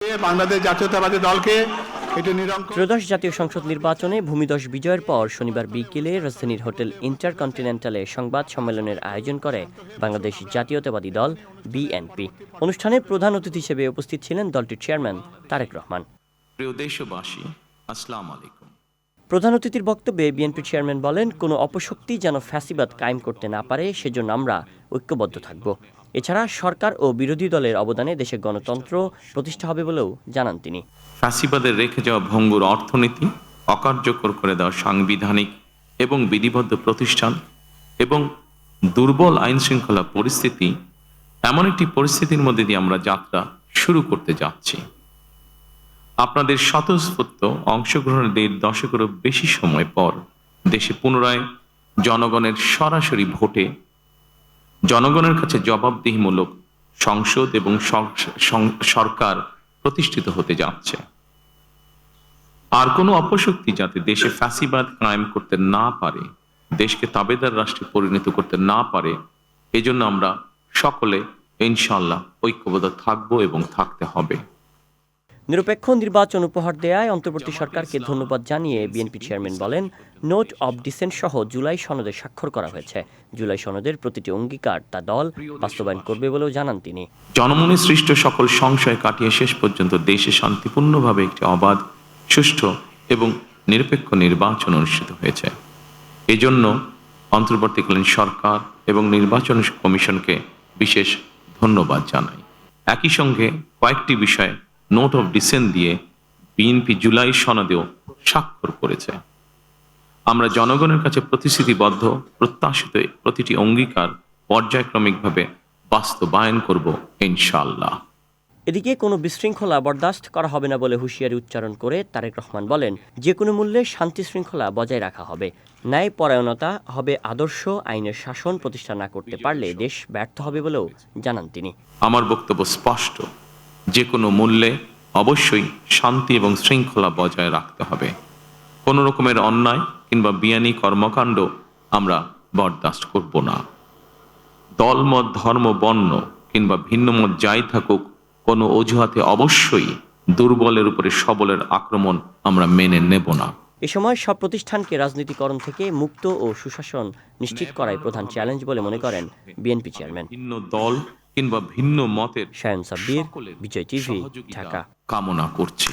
বাংলাদেশ জাতীয়তাবাদী দলকে ত্রয়োদশ জাতীয় সংসদ নির্বাচনে ভূমিধস বিজয়ের পর শনিবার বিকেলে রাজধানীর হোটেল ইন্টারকন্টিনেন্টালে সংবাদ সম্মেলনের আয়োজন করে বাংলাদেশ জাতীয়তাবাদী দল বিএনপি। অনুষ্ঠানে প্রধান অতিথি হিসেবে উপস্থিত ছিলেন দলটির চেয়ারম্যান তারেক রহমান। প্রিয় দেশবাসী, আসসালামু আলাইকুম। প্রধান অতিথির বক্তব্যে বিএনপি চেয়ারম্যান বলেন, কোনো অপশক্তি যেন ফ্যাসিবাদ কায়েম করতে না পারে সেজন্য আমরা ঐক্যবদ্ধ থাকব। এছাড়া সরকার ও বিরোধী দলের অবদানে দেশে গণতন্ত্র প্রতিষ্ঠা হবে বলেও জানান তিনি। ফ্যাসিবাদের রেখে যাওয়া ভঙ্গুর অর্থনীতি, অকার্যকর করে দেওয়া সাংবিধানিক এবং বিধিবদ্ধ প্রতিষ্ঠান এবং দুর্বল আইন শৃঙ্খলা পরিস্থিতি, এমন একটি পরিস্থিতির মধ্যে দিয়ে আমরা যাত্রা শুরু করতে যাচ্ছি। আপনাদের স্বতঃস্ফূর্ত অংশগ্রহণের 1.5 দশকেরও বেশি সময় পর দেশে পুনরায় জনগণের সরাসরি ভোটে জনগণের কাছে জবাবদিহিমূলক সংসদ এবং সরকার প্রতিষ্ঠিত হতে যাচ্ছে। আর কোনো অপশক্তি যাতে দেশে ফ্যাসিবাদ কায়েম করতে না পারে, দেশকে তাবেদার রাষ্ট্রে পরিণত করতে না পারে, এজন্য আমরা সকলে ইনশাআল্লাহ ঐক্যবদ্ধ থাকবো এবং থাকতে হবে। নিরপেক্ষ নির্বাচন উপহার দেয়ায় অন্তর্বর্তী সরকারকে ধন্যবাদ জানিয়ে বিএনপি চেয়ারম্যান বলেন, নোট অব ডিসেন্ট সহ জুলাই সনদে স্বাক্ষর করা হয়েছে। জুলাই সনদের প্রতিটি অঙ্গীকার তা দল বাস্তবায়ন করবে বলেও জানান তিনি। জনমনে সৃষ্ট সকল সংশয় কাটিয়ে শেষ পর্যন্ত দেশে শান্তিপূর্ণভাবে একটি অবাধ, সুষ্ঠু এবং নিরপেক্ষ নির্বাচন অনুষ্ঠিত হয়েছে। এজন্য অন্তর্বর্তীকালীন সরকার এবং নির্বাচন কমিশনকে বিশেষ ধন্যবাদ জানাই। একই সঙ্গে কয়েকটি বিষয়ে নোট অফ ডিসেন্ট দিয়ে বিএনপি জুলাই সনদেও স্বাক্ষর করেছে। আমরা জনগণের কাছে প্রতিশ্রুতিবদ্ধ, প্রত্যাশিত প্রতিটি অঙ্গীকার পর্যায়ক্রমিকভাবে বাস্তবায়ন করব ইনশাআল্লাহ। এদিকে কোনো বিশৃঙ্খলা বরদাস্ত করা হবে না বলে হুঁশিয়ারি উচ্চারণ করে তারেক রহমান বলেন, যে কোনো মূল্যে শান্তি শৃঙ্খলা বজায় রাখা হবে। ন্যায় পরায়ণতা হবে আদর্শ, আইনের শাসন প্রতিষ্ঠা না করতে পারলে দেশ ব্যর্থ হবে বলেও জানান তিনি। আমার বক্তব্য স্পষ্ট, যে কোনো মূল্যে অবশ্যই শান্তি এবং শৃঙ্খলা বজায় রাখতে হবে। কোনো রকমের অন্যায় কিংবা বিয়ানি কর্মকাণ্ড আমরা বরদাস্ত করব না। দলমত, ধর্ম, বর্ণ কিংবা ভিন্ন মত যাই থাকুক, কোনো অজুহাতে অবশ্যই দুর্বলের উপরে সবলের আক্রমণ আমরা মেনে নেব না। এ সময় সব প্রতিষ্ঠানকে রাজনীতিকরণ থেকে মুক্ত ও সুশাসন নিশ্চিত করাই প্রধান চ্যালেঞ্জ বলে মনে করেন বিএনপি চেয়ারম্যান। ভিন্ন দল কিংবা ভিন্ন মতের শায়ন সাব্বির, বিজয় টিভি, ঢাকা। কামনা করছি।